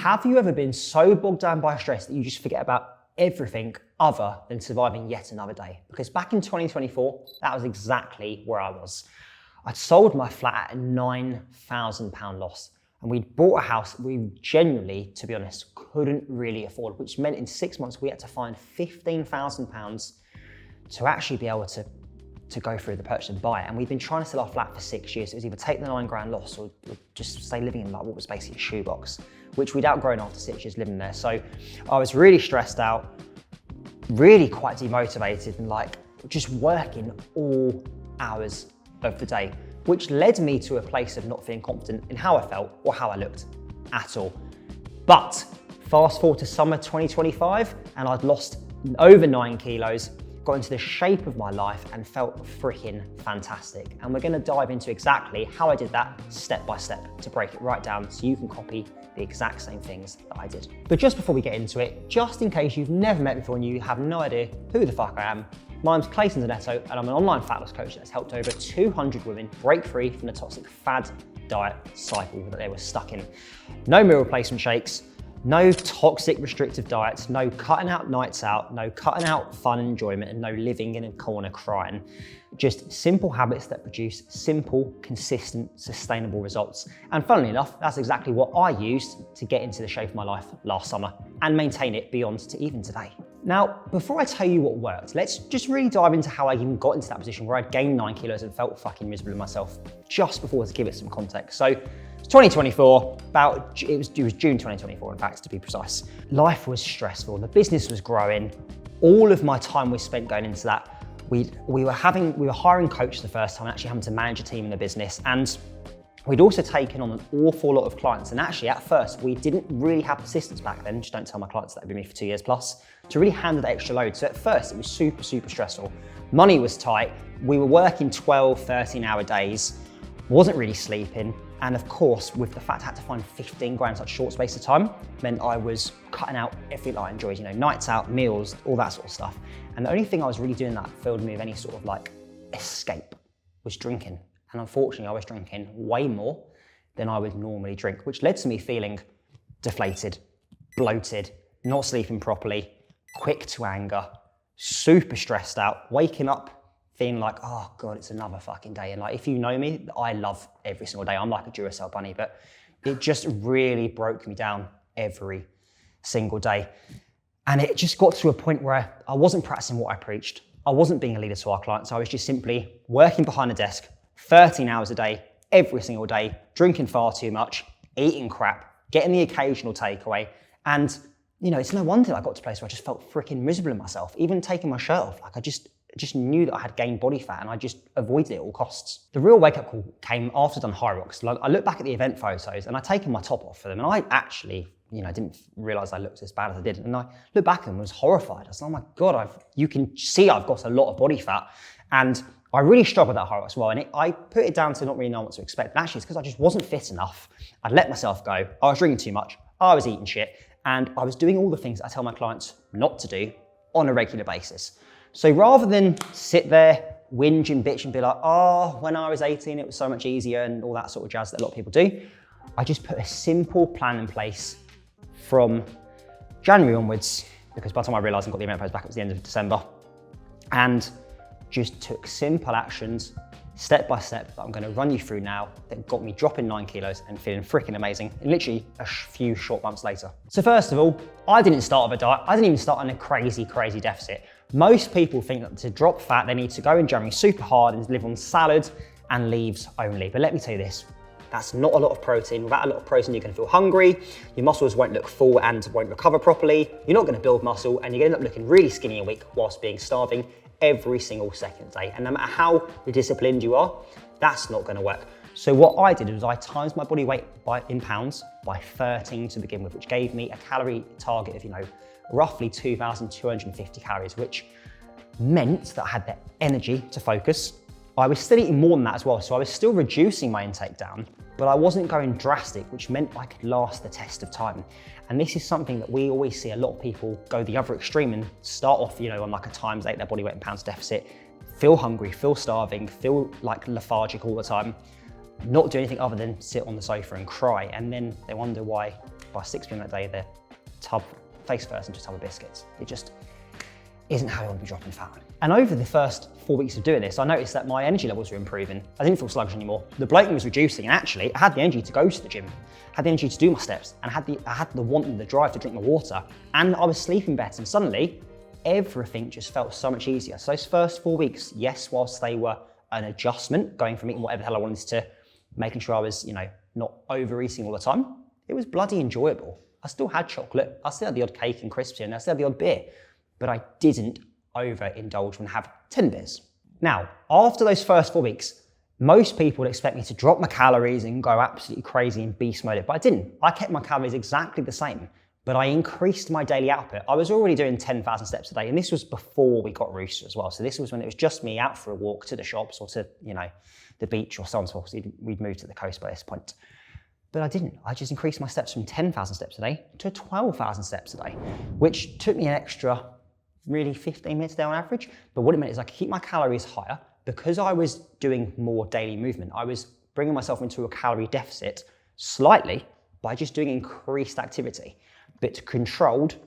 have you ever been so bogged down by stress that you just forget about everything other than surviving yet another day? Because back in 2024, that was exactly where I was. I'd sold my flat at a £9,000 loss, and we'd bought a house we genuinely, to be honest, couldn't really afford, which meant in 6 months we had to find £15,000 to actually be able to go through the purchase and buy it. And we've been trying to sell our flat for 6 years. It was either take the £9,000 loss or just stay living in like what was basically a shoebox, which we'd outgrown after 6 years living there. So I was really stressed out, really quite demotivated, and like just working all hours of the day, which led me to a place of not feeling confident in how I felt or how I looked at all. But fast forward to summer 2025, and I'd lost over 9 kilos, got into the shape of my life and felt freaking fantastic. And we're gonna dive into exactly how I did that step by step to break it right down so you can copy the exact same things that I did. But just before we get into it, just in case you've never met me before and you have no idea who the fuck I am, my name's De-Netto and I'm an online fat loss coach that's helped over 200 women break free from the toxic fad diet cycle that they were stuck in. No meal replacement shakes, no toxic restrictive diets, no cutting out nights out, no cutting out fun and enjoyment, and no living in a corner crying. Just simple habits that produce simple, consistent, sustainable results. And funnily enough, that's exactly what I used to get into the shape of my life last summer and maintain it beyond to even today. Now, before I tell you what worked, let's just really dive into how I even got into that position where I'd gained 9 kilos and felt fucking miserable in myself just before, to give it some context. So 2024, it was June 2024 in fact, to be precise. Life was stressful, the business was growing. All of my time was spent going into that. We were hiring coaches the first time, actually having to manage a team in the business, and we'd also taken on an awful lot of clients. And actually at first, we didn't really have assistants back then, just don't tell my clients that have been with me for 2 years plus, to really handle the extra load. So at first it was super, super stressful. Money was tight. We were working 12, 13-hour days, wasn't really sleeping. And of course, with the fact I had to find 15 grand in such a short space of time, meant I was cutting out everything that I enjoyed, nights out, meals, all that sort of stuff. And the only thing I was really doing that filled me with any sort of like escape was drinking. And unfortunately, I was drinking way more than I would normally drink, which led to me feeling deflated, bloated, not sleeping properly, quick to anger, super stressed out, waking up feeling like, oh God, it's another fucking day. And like, if you know me, I love every single day. I'm like a Duracell bunny, but it just really broke me down every single day. And it just got to a point where I wasn't practicing what I preached. I wasn't being a leader to our clients. I was just simply working behind a desk, 13 hours a day, every single day, drinking far too much, eating crap, getting the occasional takeaway. And it's no wonder I got to a place where I just felt freaking miserable in myself. Even taking my shirt off, like I just knew that I had gained body fat and I just avoided it at all costs. The real wake up call came after I'd done High Rocks. I look back at the event photos and I'd taken my top off for them, and I actually, didn't realize I looked as bad as I did. And I looked back and was horrified. I was like, oh my God, you can see I've got a lot of body fat. And I really struggled with that High Rocks as well. And I put it down to not really knowing what to expect. And actually it's because I just wasn't fit enough. I'd let myself go. I was drinking too much. I was eating shit. And I was doing all the things I tell my clients not to do on a regular basis. So rather than sit there, whinge and bitch and be like, oh, when I was 18, it was so much easier and all that sort of jazz that a lot of people do, I just put a simple plan in place from January onwards, because by the time I realized I got the event photos back, it was the end of December, and just took simple actions, step by step, that I'm gonna run you through now, that got me dropping 9 kilos and feeling freaking amazing, and literally a few short months later. So first of all, I didn't start with a diet. I didn't even start on a crazy, crazy deficit. Most people think that to drop fat, they need to go in January super hard and live on salad and leaves only. But let me tell you this, that's not a lot of protein. Without a lot of protein, you're gonna feel hungry, your muscles won't look full and won't recover properly, you're not gonna build muscle, and you're gonna end up looking really skinny and weak whilst being starving every single second day. And no matter how disciplined you are, that's not gonna work. So what I did was I times my body weight in pounds by 13 to begin with, which gave me a calorie target of, roughly 2,250 calories, which meant that I had the energy to focus. I was still eating more than that as well, so I was still reducing my intake down, but I wasn't going drastic, which meant I could last the test of time. And this is something that we always see a lot of people go the other extreme and start off, on like a ×8 their body weight in pounds deficit, feel hungry, feel starving, feel like lethargic all the time, not do anything other than sit on the sofa and cry. And then they wonder why by 6 p.m. that day, the tub face first into a tub of biscuits. It just isn't how you want to be dropping fat. And over the first 4 weeks of doing this, I noticed that my energy levels were improving. I didn't feel sluggish anymore. The bloating was reducing, and actually I had the energy to go to the gym, had the energy to do my steps, and I had the want and the drive to drink my water, and I was sleeping better, and suddenly everything just felt so much easier. So those first 4 weeks, yes, whilst they were an adjustment, going from eating whatever the hell I wanted to making sure I was, not overeating all the time, it was bloody enjoyable. I still had chocolate, I still had the odd cake and crisps, and I still had the odd beer, but I didn't overindulge and have 10 beers. Now, after those first 4 weeks, most people would expect me to drop my calories and go absolutely crazy and beast mode it, but I didn't. I kept my calories exactly the same, but I increased my daily output. I was already doing 10,000 steps a day, and this was before we got Rooster as well. So this was when it was just me out for a walk to the shops or to, the beach or so on and so forth. We'd moved to the coast by this point. But I didn't. I just increased my steps from 10,000 steps a day to 12,000 steps a day, which took me an extra really 15 minutes a day on average. But what it meant is I could keep my calories higher because I was doing more daily movement. I was bringing myself into a calorie deficit slightly by just doing increased activity, but controlled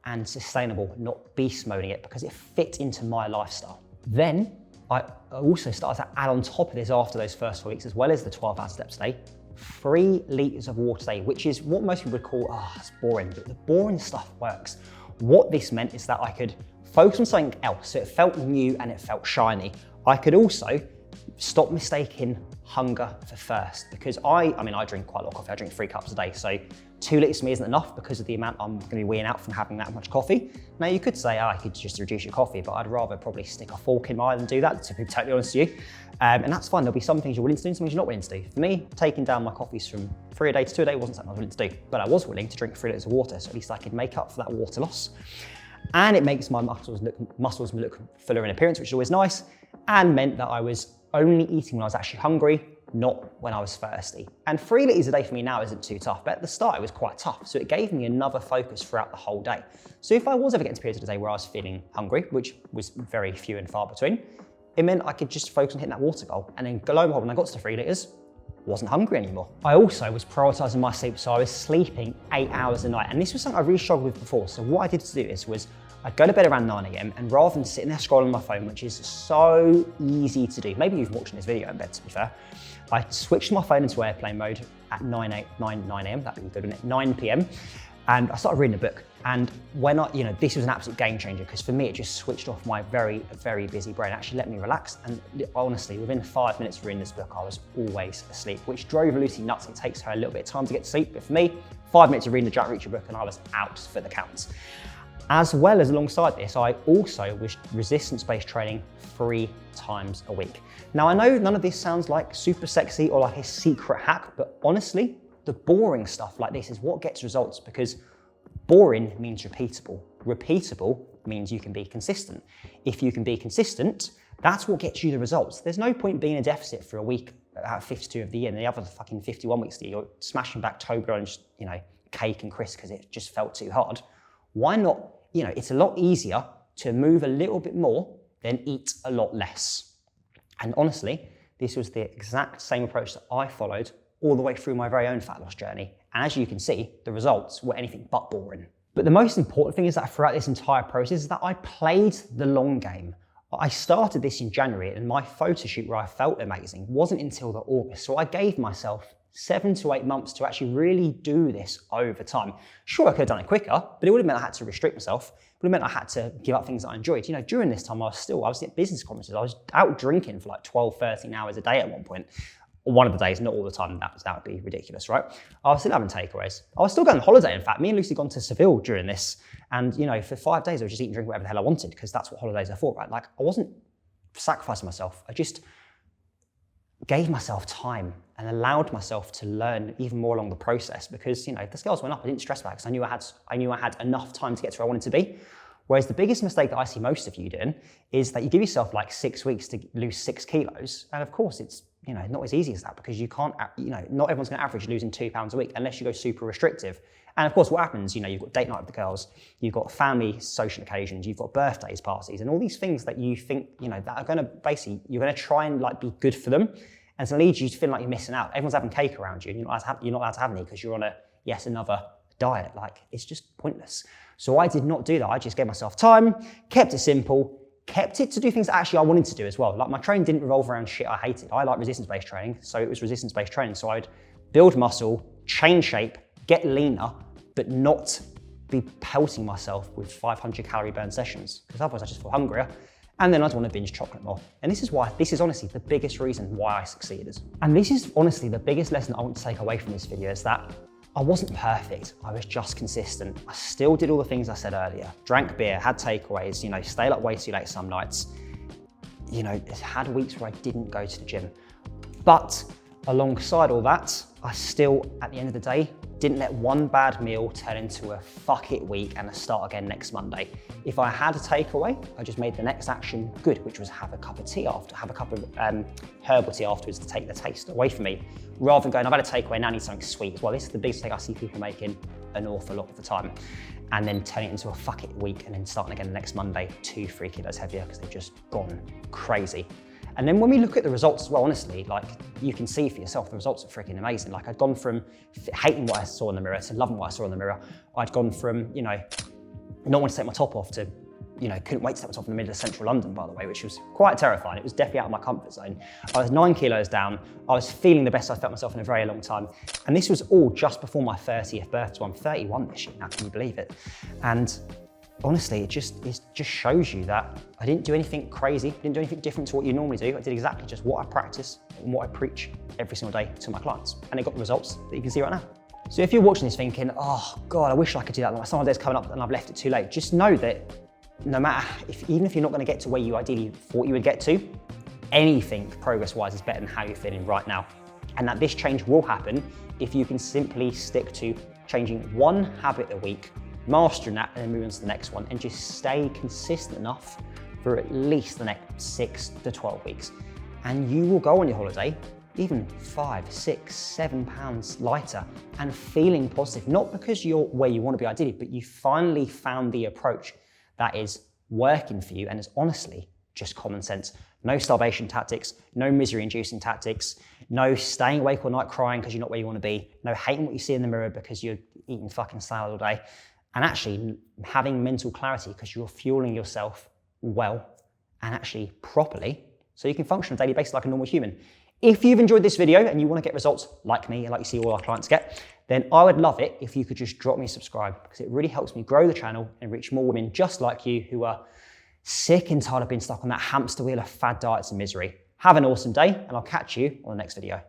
and sustainable, not beast moding it, because it fit into my lifestyle. Then I also started to add on top of this after those first 4 weeks, as well as the 12,000 steps a day, 3 litres of water a day, which is what most people would call, it's boring, but the boring stuff works. What this meant is that I could focus on something else, so it felt new and it felt shiny. I could also stop mistaking hunger for thirst, because I drink quite a lot of coffee. I drink 3 cups a day, so 2 litres for me isn't enough because of the amount I'm going to be weeing out from having that much coffee. Now you could say, I could just reduce your coffee, but I'd rather probably stick a fork in my eye than do that, to be totally honest with you. And that's fine. There'll be some things you're willing to do and some things you're not willing to do. For me, taking down my coffees from 3 a day to 2 a day wasn't something I was willing to do, but I was willing to drink 3 litres of water, so at least I could make up for that water loss. And it makes my muscles look fuller in appearance, which is always nice, and meant that I was only eating when I was actually hungry, not when I was thirsty. And 3 litres a day for me now isn't too tough, but at the start it was quite tough. So it gave me another focus throughout the whole day. So if I was ever getting to periods of the day where I was feeling hungry, which was very few and far between, it meant I could just focus on hitting that water goal. And then lo and behold, when I got to 3 litres, wasn't hungry anymore. I also was prioritising my sleep, so I was sleeping 8 hours a night. And this was something I really struggled with before. So what I did to do this was I'd go to bed around 9 a.m. and rather than sitting there scrolling on my phone, which is so easy to do, maybe you've watched this video in bed to be fair, I switched my phone into airplane mode at 9 a.m, that'd be good, wouldn't it? 9 p.m. And I started reading a book. And when this was an absolute game changer, because for me, it just switched off my very, very busy brain, actually let me relax. And honestly, within 5 minutes of reading this book, I was always asleep, which drove Lucy nuts. It takes her a little bit of time to get to sleep. But for me, 5 minutes of reading the Jack Reacher book and I was out for the count. As well as alongside this, I also was resistance-based training 3 times a week. Now I know none of this sounds like super sexy or like a secret hack, but honestly, the boring stuff like this is what gets results, because boring means repeatable. Repeatable means you can be consistent. If you can be consistent, that's what gets you the results. There's no point being in a deficit for a week out of 52 of the year, and the other fucking 51 weeks of the year, you're smashing back Toblerone, cake and crisps because it just felt too hard. Why not? It's a lot easier to move a little bit more than eat a lot less. And honestly, this was the exact same approach that I followed all the way through my very own fat loss journey. And as you can see, the results were anything but boring. But the most important thing is that throughout this entire process is that I played the long game. I started this in January, and my photo shoot where I felt amazing wasn't until the August. So I gave myself 7 to 8 months to actually really do this over time. Sure, I could have done it quicker, but it would have meant I had to restrict myself. It would have meant I had to give up things that I enjoyed. During this time, I was at business conferences. I was out drinking for like 12, 13 hours a day at one point. One of the days, not all the time, that would be ridiculous, right? I was still having takeaways. I was still going on holiday, in fact. Me and Lucy gone to Seville during this. And, for 5 days, I was just eating, drinking whatever the hell I wanted, because that's what holidays are for, right? Like, I wasn't sacrificing myself. I just gave myself time and allowed myself to learn even more along the process, because, if the scales went up, I didn't stress about it, because I knew I had enough time to get to where I wanted to be. Whereas the biggest mistake that I see most of you doing is that you give yourself like 6 weeks to lose 6 kilos. And of course it's, not as easy as that, because you can't, not everyone's gonna average losing 2 pounds a week unless you go super restrictive. And of course what happens, you've got date night with the girls, you've got family social occasions, you've got birthdays, parties, and all these things that you think, that are gonna basically, you're gonna try and be good for them. And it's gonna lead you to feel like you're missing out. Everyone's having cake around you and you're not allowed to have any because you're on another diet. Like, it's just pointless. So I did not do that. I just gave myself time, kept it simple, kept it to do things that actually I wanted to do as well. Like, my training didn't revolve around shit I hated. I like resistance-based training, so it was resistance-based training. So I'd build muscle, change shape, get leaner, but not be pelting myself with 500 calorie burn sessions, because otherwise I just feel hungrier. And then I'd want to binge chocolate more. And this is honestly the biggest reason why I succeeded. And this is honestly the biggest lesson I want to take away from this video, is that I wasn't perfect. I was just consistent. I still did all the things I said earlier. Drank beer, had takeaways, you know, stayed up way too late some nights. You know, had weeks where I didn't go to the gym. But alongside all that, I still, at the end of the day, didn't let one bad meal turn into a fuck it week and a start again next Monday. If I had a takeaway, I just made the next action good, which was have a cup of tea after, have a cup of herbal tea afterwards to take the taste away from me, rather than going, I've had a takeaway, now I need something sweet as well. This is the biggest thing I see people making an awful lot of the time. And then turn it into a fuck it week and then starting again the next Monday, 2-3 kilos heavier because they've just gone crazy. And then when we look at the results as well, honestly, like, you can see for yourself, the results are freaking amazing. Like, I'd gone from hating what I saw in the mirror to loving what I saw in the mirror. I'd gone from, you know, not wanting to take my top off to, you know, couldn't wait to take my top in the middle of central London, by the way, which was quite terrifying. It was definitely out of my comfort zone. I was 9 kilos down. I was feeling the best I've felt myself in a very long time. And this was all just before my 30th birthday. So I'm 31 this year now, can you believe it? And honestly, it just shows you that I didn't do anything crazy, didn't do anything different to what you normally do. I did exactly just what I practice and what I preach every single day to my clients. And it got the results that you can see right now. So if you're watching this thinking, oh God, I wish I could do that, like some day's coming up and I've left it too late, just know that no matter, even if you're not gonna get to where you ideally thought you would get to, anything progress-wise is better than how you're feeling right now. And that this change will happen if you can simply stick to changing one habit a week, mastering that, and then moving on to the next one, and just stay consistent enough for at least the next 6 to 12 weeks. And you will go on your holiday even 5, 6, 7 pounds lighter and feeling positive, not because you're where you want to be ideally, but you finally found the approach that is working for you and is honestly just common sense. No starvation tactics, no misery inducing tactics, no staying awake all night crying because you're not where you want to be, no hating what you see in the mirror because you're eating fucking salad all day, and actually having mental clarity because you're fueling yourself well and actually properly so you can function on a daily basis like a normal human. If you've enjoyed this video and you want to get results like me and like you see all our clients get, then I would love it if you could just drop me a subscribe, because it really helps me grow the channel and reach more women just like you who are sick and tired of being stuck on that hamster wheel of fad diets and misery. Have an awesome day, and I'll catch you on the next video.